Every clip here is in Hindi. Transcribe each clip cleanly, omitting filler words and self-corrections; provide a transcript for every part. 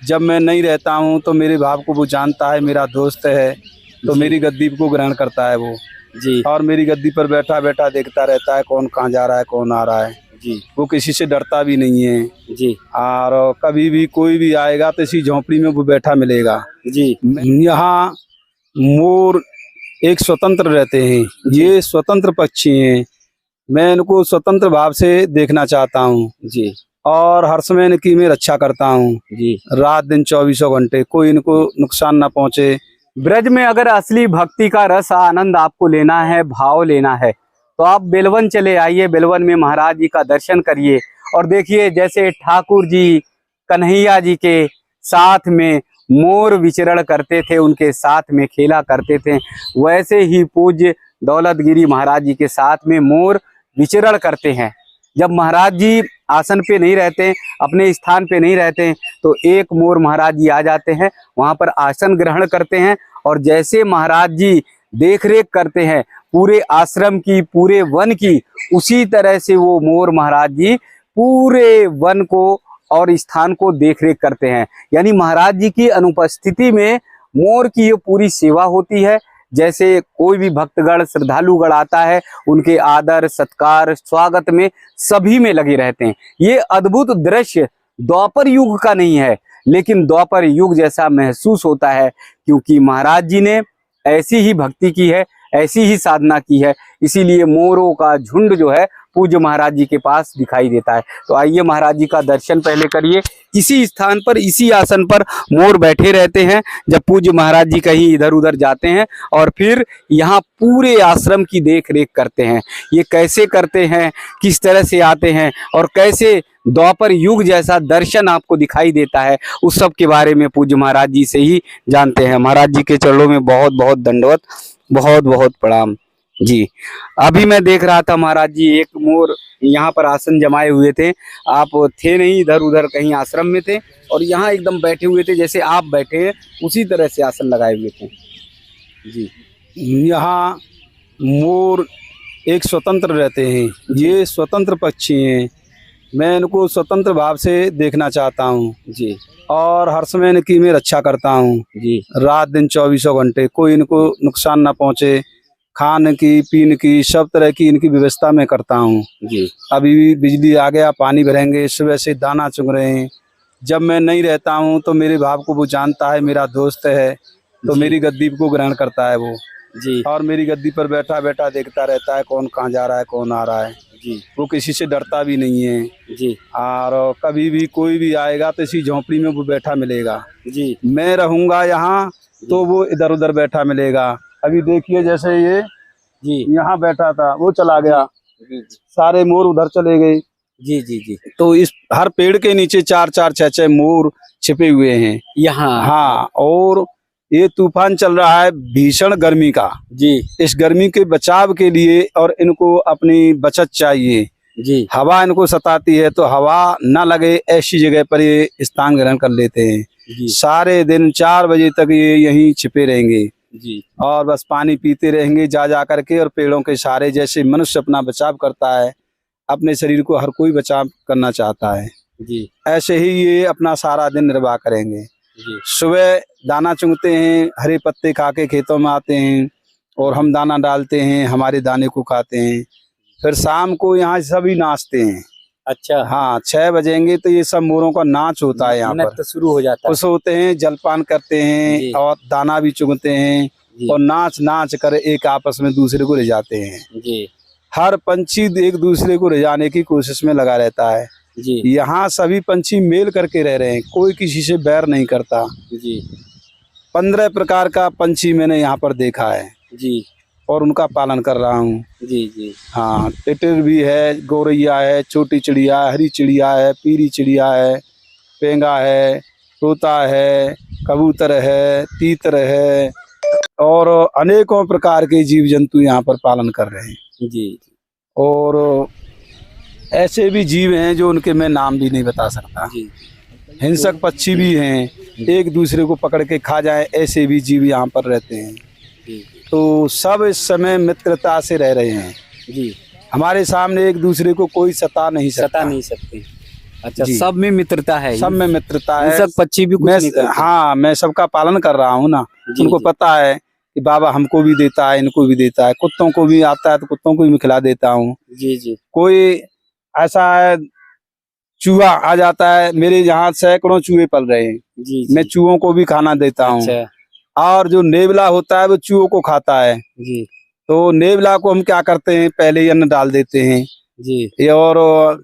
जब मैं नहीं रहता हूँ तो मेरे भाव को वो जानता है, मेरा दोस्त है, तो मेरी गद्दी को ग्रहण करता है वो जी और मेरी गद्दी पर बैठा बैठा देखता रहता है कौन कहाँ जा रहा है, कौन आ रहा है जी वो किसी से डरता भी नहीं है। जी और कभी भी कोई भी आएगा तो इसी झोंपड़ी में वो बैठा मिलेगा। जी यहाँ मोर एक स्वतंत्र रहते हैं, ये स्वतंत्र पक्षी हैं। मैं इनको स्वतंत्र भाव से देखना चाहता हूँ जी और हर समय इनकी मैं रक्षा करता हूँ, जी। रात दिन 24 घंटे कोई इनको नुकसान ना पहुँचे। ब्रज में अगर असली भक्ति का रस आनंद आपको लेना है, भाव लेना है, तो आप बेलवन चले आइए। बेलवन में महाराज जी का दर्शन करिए और देखिए जैसे ठाकुर जी कन्हैया जी के साथ में मोर विचरण करते थे, उनके साथ में खेला करते थे, वैसे ही पूज्य दौलतगिरी महाराज जी के साथ में मोर विचरण करते हैं। जब महाराज जी आसन पे नहीं रहते, अपने स्थान पे नहीं रहते, तो एक मोर महाराज जी आ जाते हैं, वहां पर आसन ग्रहण करते हैं और जैसे महाराज जी देख रेख करते हैं पूरे आश्रम की, पूरे वन की, उसी तरह से वो मोर महाराज जी पूरे वन को और स्थान को देख रेख करते हैं। यानी महाराज जी की अनुपस्थिति में मोर की ये पूरी सेवा होती है। जैसे कोई भी भक्तगण श्रद्धालुगण आता है, उनके आदर सत्कार स्वागत में सभी में लगे रहते हैं। ये अद्भुत दृश्य द्वापर युग का नहीं है, लेकिन द्वापर युग जैसा महसूस होता है, क्योंकि महाराज जी ने ऐसी ही भक्ति की है, ऐसी ही साधना की है, इसीलिए मोरों का झुंड जो है पूज्य महाराज जी के पास दिखाई देता है। तो आइए महाराज जी का दर्शन पहले करिए। इसी स्थान पर, इसी आसन पर मोर बैठे रहते हैं जब पूज्य महाराज जी कहीं इधर उधर जाते हैं, और फिर यहाँ पूरे आश्रम की देख रेख करते हैं। ये कैसे करते हैं, किस तरह से आते हैं और कैसे द्वापर युग जैसा दर्शन आपको दिखाई देता है, उस सब के बारे में पूज्य महाराज जी से ही जानते हैं। महाराज जी के चरणों में बहुत बहुत दंडवत, बहुत बहुत प्रणाम जी। अभी मैं देख रहा था महाराज जी एक मोर यहाँ पर आसन जमाए हुए थे, आप थे नहीं, इधर उधर कहीं आश्रम में थे और यहाँ एकदम बैठे हुए थे, जैसे आप बैठे हैं उसी तरह से आसन लगाए हुए थे जी। यहाँ मोर एक स्वतंत्र रहते हैं, ये स्वतंत्र पक्षी हैं। मैं इनको स्वतंत्र भाव से देखना चाहता हूँ जी और हर समय इनकी मैं रक्षा करता हूँ जी रात दिन 24 घंटे कोई इनको नुकसान ना पहुँचे। खाने की, पीने की, सब तरह की इनकी व्यवस्था मैं करता हूँ जी। अभी भी बिजली आ गया, पानी भरेंगे, सुबह से दाना चुग रहे हैं। जब मैं नहीं रहता हूँ तो मेरे भाव को वो जानता है, मेरा दोस्त है, तो मेरी गद्दी को ग्रहण करता है वो जी और मेरी गद्दी पर बैठा बैठा देखता रहता है कौन कहाँ जा रहा है, कौन आ रहा है जी। वो किसी से डरता भी नहीं है जी और कभी भी कोई भी आएगा तो इसी झोंपड़ी में वो बैठा मिलेगा जी मैं रहूँगा यहाँ तो वो इधर उधर बैठा मिलेगा। अभी देखिए जैसे ये जी यहाँ बैठा था, वो चला गया, जी सारे मोर उधर चले गए। जी जी जी। तो इस हर पेड़ के नीचे 4-4 6-6 मोर छिपे हुए हैं यहाँ हाँ। और ये तूफान चल रहा है भीषण गर्मी का जी इस गर्मी के बचाव के लिए और इनको अपनी बचत चाहिए जी। हवा इनको सताती है तो हवा ना लगे ऐसी जगह पर ये स्थान ग्रहण कर लेते हैं जी सारे दिन 4 बजे तक ये यहीं छिपे रहेंगे जी और बस पानी पीते रहेंगे जा करके और पेड़ों के सहारे। जैसे मनुष्य अपना बचाव करता है, अपने शरीर को हर कोई बचाव करना चाहता है जी, ऐसे ही ये अपना सारा दिन निर्वाह करेंगे जी सुबह दाना चुगते हैं, हरे पत्ते खा के खेतों में आते हैं और हम दाना डालते हैं, हमारे दाने को खाते हैं। फिर शाम को यहाँ सभी नाचते हैं। अच्छा हाँ 6 बजेंगे तो ये सब मोरों का नाच होता है यहाँ पर, तो शुरू हो जाता है। खुश होते हैं, जलपान करते हैं और दाना भी चुगते हैं और नाच नाच कर एक आपस में दूसरे को ले जाते हैं जी। हर पंछी एक दूसरे को ले जाने की कोशिश में लगा रहता है जी। यहाँ सभी पंछी मेल करके रह रहे हैं, कोई किसी से बैर नहीं करता जी। 15 प्रकार का पंछी मैंने यहाँ पर देखा है जी और उनका पालन कर रहा हूँ जी जी। हाँ तितिर भी है, गौरैया है, छोटी चिड़िया है, हरी चिड़िया है, पीली चिड़िया है, पेंगा है, तोता है, कबूतर है, तीतर है और अनेकों प्रकार के जीव जंतु यहाँ पर पालन कर रहे हैं जी। और ऐसे भी जीव हैं जो उनके मैं नाम भी नहीं बता सकता जी। हिंसक पक्षी भी हैं, एक दूसरे को पकड़ के खा जाए ऐसे भी जीव यहाँ पर रहते हैं जी। तो सब इस समय मित्रता से रह रहे हैं जी। हमारे सामने एक दूसरे को कोई सता नहीं सकते। सकते अच्छा, जी। सब में मित्रता है, सब में मित्रता है। हिंसक पक्षी भी कुछ नहीं करते। हाँ, मैं सबका पालन कर रहा हूँ ना। जी, उनको जी। पता है कि बाबा हमको भी देता है, इनको भी देता है, कुत्तों को भी आता है तो कुत्तों को भी मैं खिला देता हूँ। जी जी कोई ऐसा है, चूहा आ जाता है, मेरे यहाँ सैकड़ों चूहे पल रहे हैं, जी मैं जी। चूहों को भी खाना देता हूँ। अच्छा और जो नेवला होता है वो चूहों को खाता है, जी तो नेवला को हम क्या करते हैं, पहले ही अन्न डाल देते हैं। जी ये और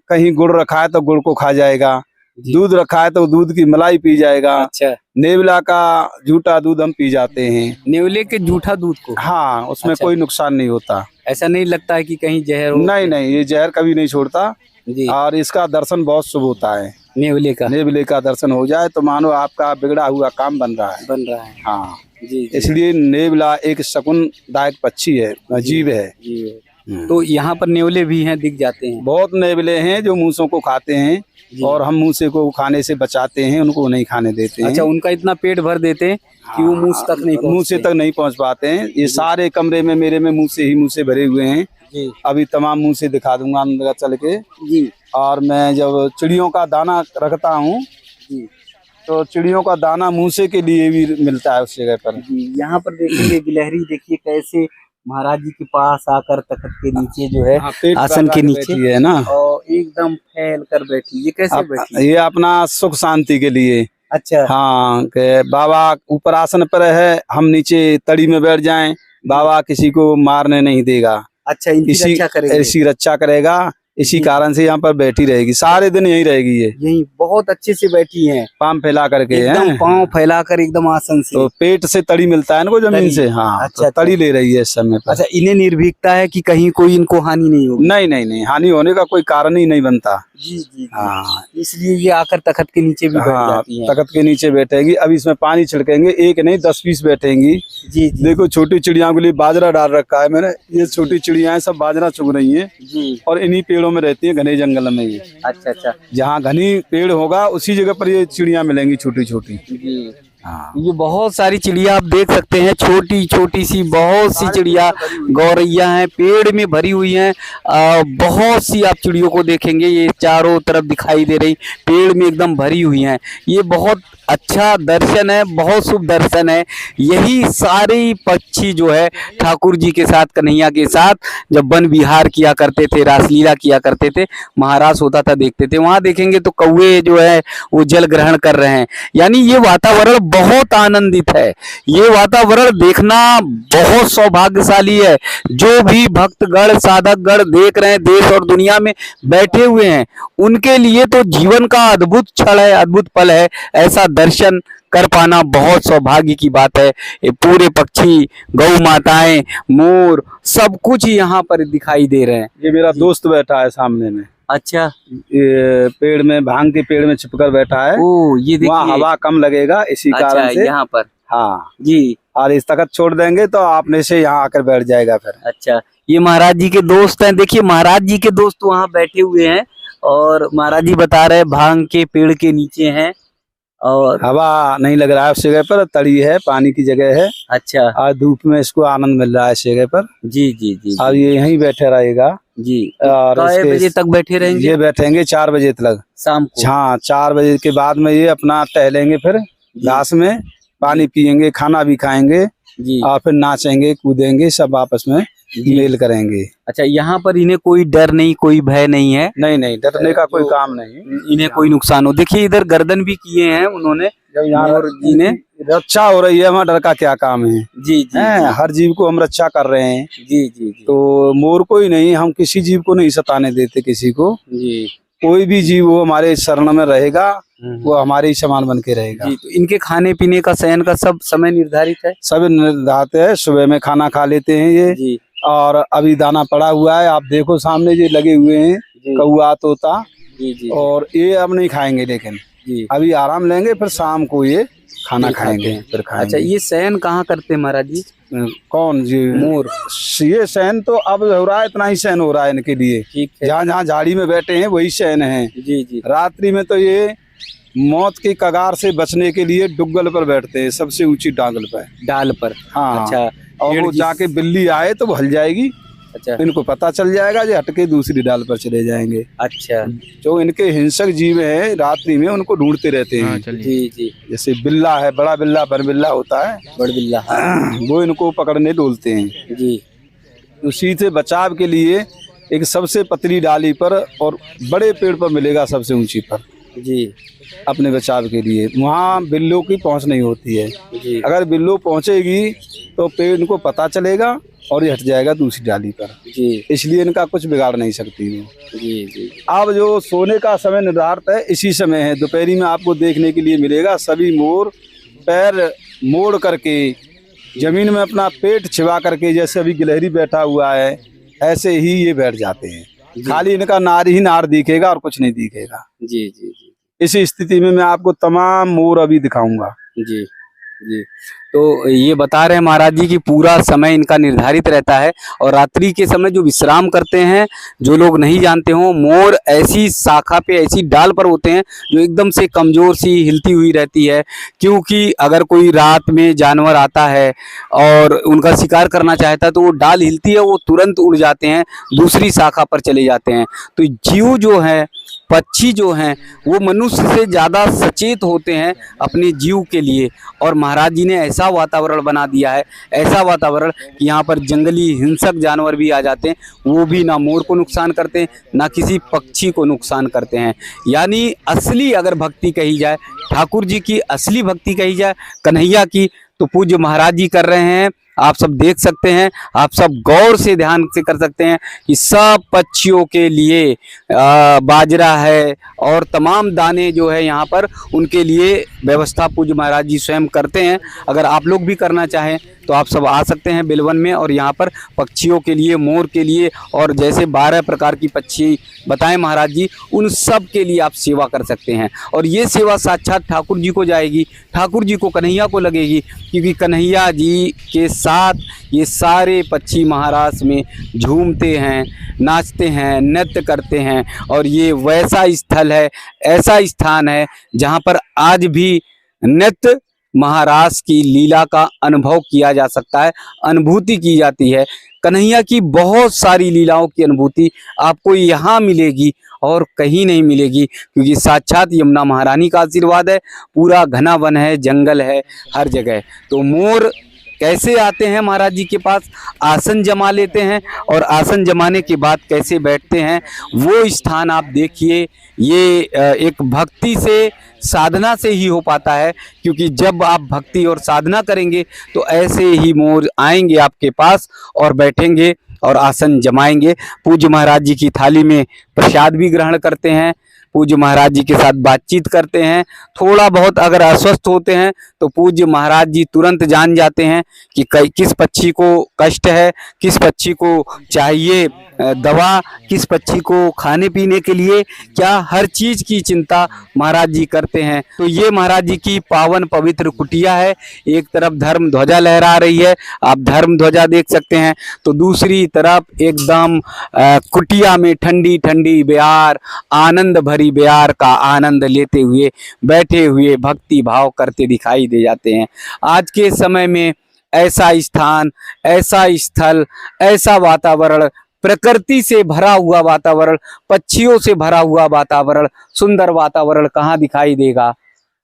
कहीं गुड़ रखा है तो गुड़ को खा जाएगा, जी। दूध रखा है तो दूध की मलाई पी जाएगा। अच्छा, नेवला का झूठा दूध हम पी जाते हैं। नेवले के जूठा दूध को? हाँ, उसमें अच्छा। कोई नुकसान नहीं होता। ऐसा नहीं लगता है कि कहीं जहर हो? नहीं नहीं, ये जहर कभी नहीं छोड़ता। जी, और इसका दर्शन बहुत शुभ होता है। नेवले का नेवले का दर्शन हो जाए तो मानो आपका बिगड़ा हुआ काम बन रहा है। बन रहा है। हाँ, जी जी इसलिए नेवला एक शकुनदायक पक्षी है, जीव है। जी। तो यहाँ पर नेवले भी हैं, दिख जाते हैं? बहुत नेवले हैं जो मूसों को खाते हैं जी। और हम मूसे को खाने से बचाते हैं, उनको नहीं खाने देते हैं। अच्छा, उनका इतना पेट भर देते हैं कि वो मुंह तक नहीं मुंह से तक नहीं पहुंच पाते हैं। ये सारे कमरे में मेरे में मुंह से भरे हुए हैं। जी अभी तमाम मुंह से दिखा दूंगा अंदर चल के। जी और मैं जब चिड़ियों का दाना रखता हूँ जी तो चिड़ियों का दाना मूसे के लिए भी मिलता है उस जगह पर। जी। यहाँ पर देखेंगे गिलहरी, देखिए कैसे महाराज जी के पास आकर तख्त के नीचे जो है, हाँ, पेट आसन के नीचे बैठी है ना, और एकदम फैल कर बैठी। ये कैसे बैठी? ये अपना सुख शांति के लिए। अच्छा हाँ, के बाबा ऊपर आसन पर है, हम नीचे तड़ी में बैठ जाएं, बाबा किसी को मारने नहीं देगा। अच्छा, इनकी इसी रक्षा करेंगे? इसी रक्षा करेगा, इसी जी। कारण से यहाँ पर बैठी रहेगी, सारे दिन यहीं रहेगी। ये यही बहुत अच्छे से बैठी हैं, पाँव फैला करके एकदम हैं। पाँव फैलाकर एकदम आसन से। तो पेट से तड़ी मिलता है इनको जमीन तड़ी। से। हाँ, अच्छा, तो तड़ी ले रही है इस समय पर। अच्छा, इन्हें निर्भीकता है कि कहीं कोई इनको हानि नहीं होगी? नहीं नहीं नहीं, हानि होने का कोई कारण ही नहीं बनता। जी जी। हाँ इसलिए ये आकर तख्त के नीचे भी बैठ हाँ, जाती हैं। तख्त के नीचे बैठेगी। अभी इसमें पानी छिड़केंगे, एक नहीं 10 पीस बैठेंगी। जी जी देखो छोटी चिड़िया के लिए बाजरा डाल रखा है मैंने, ये छोटी चिड़िया सब बाजरा चुग रही हैं जी। और इन्हीं पेड़ों में रहती है, घने जंगल में। ये अच्छा अच्छा जहाँ घनी पेड़ होगा उसी जगह पर ये चिड़िया मिलेंगी छोटी छोटी। जी। हाँ, ये बहुत सारी चिड़िया आप देख सकते हैं, छोटी छोटी सी बहुत सी चिड़िया, गौरैया हैं, पेड़ में भरी हुई हैं। बहुत सी आप चिड़ियों को देखेंगे, ये चारों तरफ दिखाई दे रही, पेड़ में एकदम भरी हुई हैं। ये बहुत अच्छा दर्शन है, बहुत शुभ दर्शन है। यही सारे पक्षी जो है ठाकुर जी के साथ, कन्हैया के साथ जब वन विहार किया करते थे, रासलीला किया करते थे, महाराज होता था, देखते थे। वहाँ देखेंगे तो कौवे जो है वो जल ग्रहण कर रहे हैं। यानी ये वातावरण बहुत आनंदित है, ये वातावरण देखना बहुत सौभाग्यशाली है। जो भी भक्तगण साधकगण देख रहे हैं, देश और दुनिया में बैठे हुए हैं, उनके लिए तो जीवन का अद्भुत क्षण है, अद्भुत पल है। ऐसा दर्शन कर पाना बहुत सौभाग्य की बात है। ये पूरे पक्षी, गौ माताएं, मोर, सब कुछ यहाँ पर दिखाई दे रहे हैं। ये मेरा दोस्त बैठा है सामने में। अच्छा, ये पेड़ में, भांग के पेड़ में छिपकर बैठा है। ओ ये वहाँ देखिए। हवा कम लगेगा इसी अच्छा, कारण से। यहाँ पर। हाँ जी। और इस तख्त छोड़ देंगे तो आपने से यहाँ आकर बैठ जाएगा फिर। अच्छा, ये महाराज जी के दोस्त हैं। देखिए महाराज जी के दोस्त वहाँ बैठे हुए हैं और महाराज जी बता रहे हैं भांग के पेड़ के नीचे हैं और हवा नहीं लग रहा है उस जगह पर, तड़ी है, पानी की जगह है। अच्छा और धूप में इसको आनंद मिल रहा है इस जगह पर। जी जी जी और ये यहीं बैठे रहेगा। जी। और तो इसके- बजे तक बैठे रहेंगे? ये बैठेंगे 4 बजे तक। शाम को? हाँ, 4 बजे के बाद में ये अपना टहलेंगे, फिर घास में पानी पियेंगे, खाना भी खाएंगे जी। और फिर नाचेंगे कूदेंगे, सब आपस में मेल करेंगे। अच्छा, यहाँ पर इन्हें कोई डर नहीं, कोई भय नहीं है? नहीं नहीं, डरने का कोई काम नहीं। इन्हें कोई नुकसान हो? देखिए इधर गर्दन भी किए हैं उन्होंने, जब यहाँ मोर जी ने। रक्षा हो रही है, वहाँ डर का क्या काम है? जी जी हैं, हर जीव को हम रक्षा कर रहे हैं। जी जी जी तो मोर को ही नहीं, हम किसी जीव को नहीं सताने देते किसी को। जी कोई भी जीव वो हमारे शरण में रहेगा, वो हमारे ही समान बन के रहेगा। जी। तो इनके खाने पीने का, शयन का सब समय निर्धारित है? सब निर्धारित है। सुबह में खाना खा लेते हैं ये, जी और अभी दाना पड़ा हुआ है, आप देखो सामने ये लगे हुए हैं, जी कौआ तोता। जी जी और ये अब नहीं खाएंगे, लेकिन जी। अभी आराम लेंगे, फिर शाम को ये खाना ये खाते खाएंगे, हैं। फिर खाएंगे। अच्छा, ये शयन कहाँ करते हैं महाराज जी? कौन जी? मोर। ये शयन तो अब हो रहा है, इतना ही शयन हो रहा है इनके लिए। ठीक है। जहाँ जहाँ झाड़ी में बैठे हैं वही शयन है। जी जी रात्रि में तो ये मौत की कगार से बचने के लिए डुग्गल पर बैठते हैं, सबसे ऊंची डांगल पर। डाल पर। हाँ। अच्छा, और पेड़ वो की- जाके बिल्ली आए तो वो हल जाएगी, अच्छा इनको पता चल जाएगा, ये हटके दूसरी डाल पर चले जाएंगे। अच्छा। जो इनके हिंसक जीव हैं रात्रि में उनको ढूंढते रहते हैं। जी जी। जैसे बिल्ला है, बड़ा बिल्ला बरबिल्ला होता है, बड़बिल्ला, हाँ। वो इनको पकड़ने डोलते हैं। जी उसी से बचाव के लिए एक सबसे पतली डाली पर और बड़े पेड़ पर मिलेगा, सबसे ऊंची पर, जी अपने बचाव के लिए। वहाँ बिल्लों की पहुँच नहीं होती है। जी। अगर बिल्लो पहुँचेगी तो पेड़ इनको पता चलेगा और ये हट जाएगा दूसरी डाली पर। जी इसलिए इनका कुछ बिगाड़ नहीं सकती वो। जी। जी अब जो सोने का समय निर्धारित है इसी समय है। दोपहरी में आपको देखने के लिए मिलेगा सभी मोर पैर मोड़ करके जमीन में अपना पेट छिपा करके, जैसे अभी गिलहरी बैठा हुआ है ऐसे ही ये बैठ जाते हैं। खाली इनका नार ही नार दिखेगा और कुछ नहीं दिखेगा। जी जी जी। इस स्थिति में मैं आपको तमाम मोर अभी दिखाऊंगा। जी जी। तो ये बता रहे हैं महाराज जी कि पूरा समय इनका निर्धारित रहता है और रात्रि के समय जो विश्राम करते हैं, जो लोग नहीं जानते हो, मोर ऐसी शाखा पे ऐसी डाल पर होते हैं जो एकदम से कमजोर सी हिलती हुई रहती है, क्योंकि अगर कोई रात में जानवर आता है और उनका शिकार करना चाहता है तो वो डाल हिलती है, वो तुरंत उड़ जाते हैं, दूसरी शाखा पर चले जाते हैं। तो जीव जो है, पक्षी जो हैं, वो मनुष्य से ज़्यादा सचेत होते हैं अपने जीव के लिए। और महाराज जी ने ऐसा वातावरण बना दिया है, ऐसा वातावरण कि यहाँ पर जंगली हिंसक जानवर भी आ जाते हैं, वो भी ना मोर को नुकसान करते हैं ना किसी पक्षी को नुकसान करते हैं। यानी असली अगर भक्ति कही जाए, ठाकुर जी की असली भक्ति कही जाए, कन्हैया की, तो पूज्य महाराज जी कर रहे हैं। आप सब देख सकते हैं, आप सब गौर से ध्यान से कर सकते हैं कि सब पक्षियों के लिए बाजरा है और तमाम दाने जो है यहाँ पर उनके लिए व्यवस्था पूज्य महाराज जी स्वयं करते हैं। अगर आप लोग भी करना चाहें तो आप सब आ सकते हैं बेलवन में और यहाँ पर पक्षियों के लिए, मोर के लिए और जैसे 12 प्रकार की पक्षी बताएं महाराज जी, उन सब के लिए आप सेवा कर सकते हैं। और ये सेवा साक्षात ठाकुर जी को जाएगी, ठाकुर जी को, कन्हैया को लगेगी, क्योंकि कन्हैया जी के साथ ये सारे पक्षी महाराष्ट्र में झूमते हैं, नाचते हैं, नृत्य करते हैं। और ये वैसा स्थल है, ऐसा स्थान है जहाँ पर आज भी नृत्य महाराष्ट्र की लीला का अनुभव किया जा सकता है, अनुभूति की जाती है। कन्हैया की बहुत सारी लीलाओं की अनुभूति आपको यहाँ मिलेगी और कहीं नहीं मिलेगी, क्योंकि साक्षात यमुना महारानी का आशीर्वाद है। पूरा घना वन है, जंगल है हर जगह। तो मोर कैसे आते हैं महाराज जी के पास, आसन जमा लेते हैं और आसन जमाने के बाद कैसे बैठते हैं, वो स्थान आप देखिए। ये एक भक्ति से, साधना से ही हो पाता है, क्योंकि जब आप भक्ति और साधना करेंगे तो ऐसे ही मोर आएंगे आपके पास और बैठेंगे और आसन जमाएंगे। पूज्य महाराज जी की थाली में प्रसाद भी ग्रहण करते हैं, पूज्य महाराज जी के साथ बातचीत करते हैं। थोड़ा बहुत अगर अस्वस्थ होते हैं तो पूज्य महाराज जी तुरंत जान जाते हैं कि किस पक्षी को कष्ट है, किस पक्षी को चाहिए दवा, किस पक्षी को खाने पीने के लिए क्या, हर चीज की चिंता महाराज जी करते हैं। तो ये महाराज जी की पावन पवित्र कुटिया है। एक तरफ धर्म ध्वजा लहरा रही है, आप धर्म ध्वजा देख सकते हैं, तो दूसरी तरफ एकदम कुटिया में ठंडी ठंडी बयार, आनंद भरी बयार का आनंद लेते हुए बैठे हुए भक्ति भाव करते दिखाई दे जाते हैं। आज के समय में ऐसा स्थान, ऐसा स्थल, ऐसा वातावरण, प्रकृति से भरा हुआ वातावरण, पक्षियों से भरा हुआ वातावरण, सुंदर वातावरण कहाँ दिखाई देगा।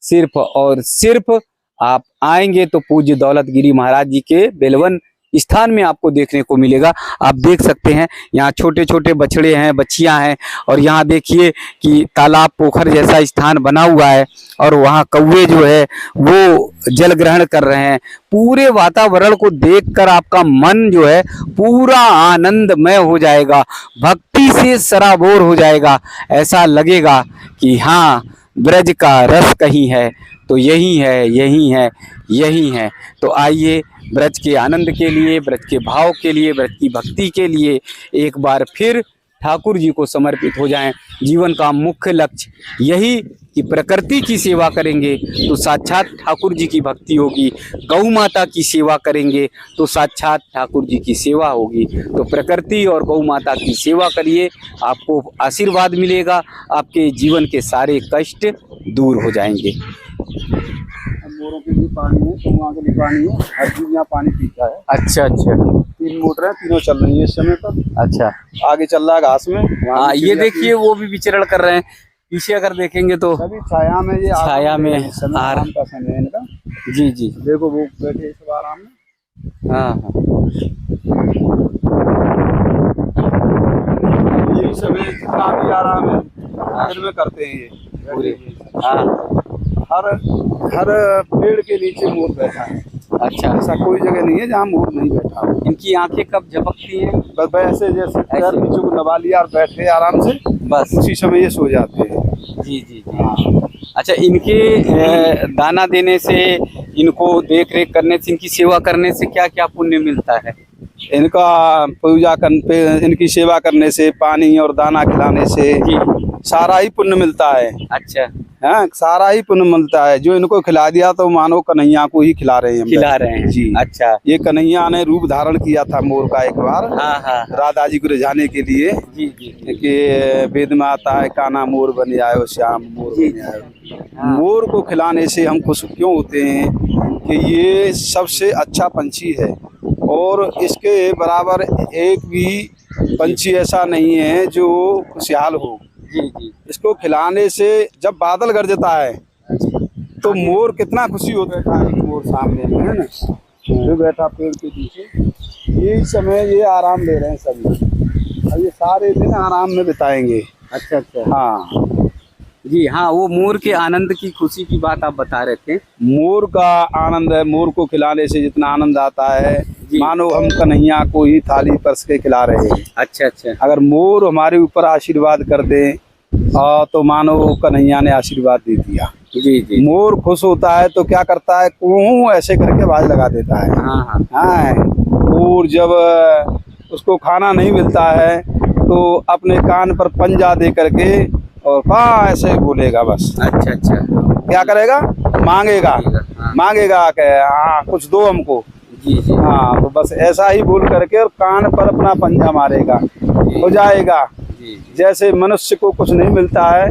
सिर्फ और सिर्फ आप आएंगे तो पूज्य दौलतगिरी महाराज जी के बेलवन स्थान में आपको देखने को मिलेगा। आप देख सकते हैं यहाँ छोटे छोटे बछड़े हैं, बच्चियां हैं, और यहाँ देखिए कि तालाब पोखर जैसा स्थान बना हुआ है और वहाँ कौवे जो है वो जल ग्रहण कर रहे हैं। पूरे वातावरण को देखकर आपका मन जो है पूरा आनंदमय हो जाएगा, भक्ति से सराबोर हो जाएगा। ऐसा लगेगा कि हाँ, ब्रज का रस कहीं है तो यही है, यही है, यही है। तो आइए ब्रज के आनंद के लिए, ब्रज के भाव के लिए, ब्रज की भक्ति के लिए एक बार फिर ठाकुर जी को समर्पित हो जाएं। जीवन का मुख्य लक्ष्य यही कि प्रकृति की सेवा करेंगे तो साक्षात ठाकुर जी की भक्ति होगी, गौ माता की सेवा करेंगे तो साक्षात ठाकुर जी की सेवा होगी। तो प्रकृति और गौ माता की सेवा करिए, आपको आशीर्वाद मिलेगा, आपके जीवन के सारे कष्ट दूर हो जाएंगे। मोरों के लिए पानी है, तो वहाँ के लिए पानी है, हर चीज यहाँ पानी पीता है। अच्छा अच्छा। 3 मोटर है, तीनों चल रही है इस समय पर। अच्छा, आगे चल रहा है घास में। वहाँ हाँ भी ये चिड़िया देखिए वो भी विचरण कर रहे हैं। पीछे अगर देखेंगे तो सभी छाया में, ये छाया में इस समय आराम का समय है इनका। जी जी, देखो वो बैठे हैं सब आराम में। हाँ हाँ, यही समय जितना भी आराम है दिन में करते हैं ये पूरे, पूरे। हाँ हर पेड़ के नीचे मोर बैठा है। अच्छा। ऐसा कोई जगह नहीं है जहाँ मोर नहीं बैठा हो। इनकी आंखें कब झपकती हैं? बस वैसे जैसे पैर नीचे को दबा लिया और बैठे आराम से, बस उसी समय ये सो जाते हैं। जी जी जी। अच्छा, इनके दाना देने से, इनको देख रेख करने से, इनकी सेवा करने से क्या क्या पुण्य मिलता है? इनका पूजा करने, इनकी सेवा करने से, पानी और दाना खिलाने से जी, सारा ही पुण्य मिलता है। अच्छा, हाँ, सारा ही पुण्य मिलता है। जो इनको खिला दिया तो मानो कन्हैया को ही खिला रहे हैं हम। खिला रहे हैं जी। अच्छा, ये कन्हैया ने रूप धारण किया था मोर का एक बार, हाँ हाँ, राधा जी को रिझाने के लिए जी जी जी, कि वेद में आता है काना मोर बन आयो, श्याम मोर जी, बन आयो। हाँ। मोर को खिलाने से हम खुश क्यों होते हैं कि ये सबसे अच्छा पंछी है और इसके बराबर एक भी पंछी ऐसा नहीं है जो खुशहाल हो। जी जी, इसको खिलाने से जब बादल गरजता है तो मोर कितना खुशी होता है कि मोर सामने में है ना, जो बैठा पेड़ के पीछे। यही समय ये आराम ले रहे हैं सभी। अब ये सारे दिन आराम में बिताएंगे। अच्छा अच्छा, हाँ जी हाँ, वो मोर के आनंद की, खुशी की बात आप बता रहे थे। मोर का आनंद है, मोर को खिलाने से जितना आनंद आता है मानो हम कन्हैया को ही थाली परस के खिला रहे हैं। अच्छा अच्छा, अगर मोर हमारे ऊपर आशीर्वाद कर दे तो मानो कन्हैया ने आशीर्वाद दे दिया। जी जी, मोर खुश होता है तो क्या करता है, कूं ऐसे करके आवाज लगा देता है। हाँ हाँ, हाँ, और जब उसको खाना नहीं मिलता है तो अपने कान पर पंजा दे करके और ऐसे ही बोलेगा बस। अच्छा अच्छा, क्या करेगा, मांगेगा, हाँ। मांगेगा कि हाँ कुछ दो हमको। जी जी, हाँ, तो बस ऐसा ही बोल करके और कान पर अपना पंजा मारेगा, हो जाएगा। जी जैसे मनुष्य को कुछ नहीं मिलता है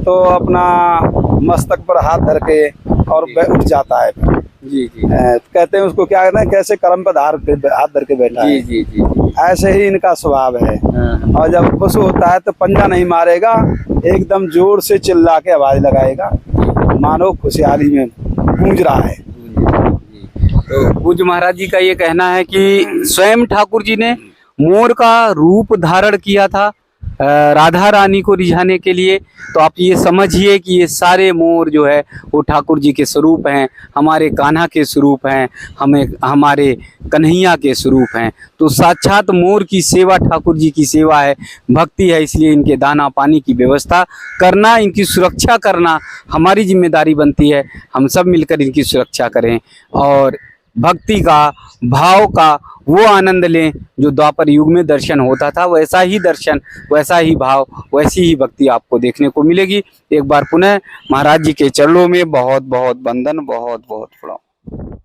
तो अपना मस्तक पर हाथ धर के और उठ जाता है। जी जी, कहते हैं उसको क्या है, कैसे कर्म पर हाथ धर के बैठा जी है। जी जी, ऐसे ही इनका स्वभाव है। हाँ, और जब खुश होता है तो पंजा नहीं मारेगा, एकदम जोर से चिल्ला के आवाज लगाएगा, मानो खुशहाली में गूंज रहा है। तो पूज्य महाराज जी का ये कहना है कि स्वयं ठाकुर जी ने मोर का रूप धारण किया था राधा रानी को रिझाने के लिए। तो आप ये समझिए कि ये सारे मोर जो है वो ठाकुर जी के स्वरूप हैं, हमारे कान्हा के स्वरूप हैं, हमारे कन्हैया के स्वरूप हैं। तो साक्षात मोर की सेवा ठाकुर जी की सेवा है, भक्ति है। इसलिए इनके दाना पानी की व्यवस्था करना, इनकी सुरक्षा करना हमारी जिम्मेदारी बनती है। हम सब मिलकर इनकी सुरक्षा करें और भक्ति का, भाव का वो आनंद लें जो द्वापर युग में दर्शन होता था। वैसा ही दर्शन, वैसा ही भाव, वैसी ही भक्ति आपको देखने को मिलेगी। एक बार पुनः महाराज जी के चरणों में बहुत बहुत वंदन, बहुत बहुत प्रणाम।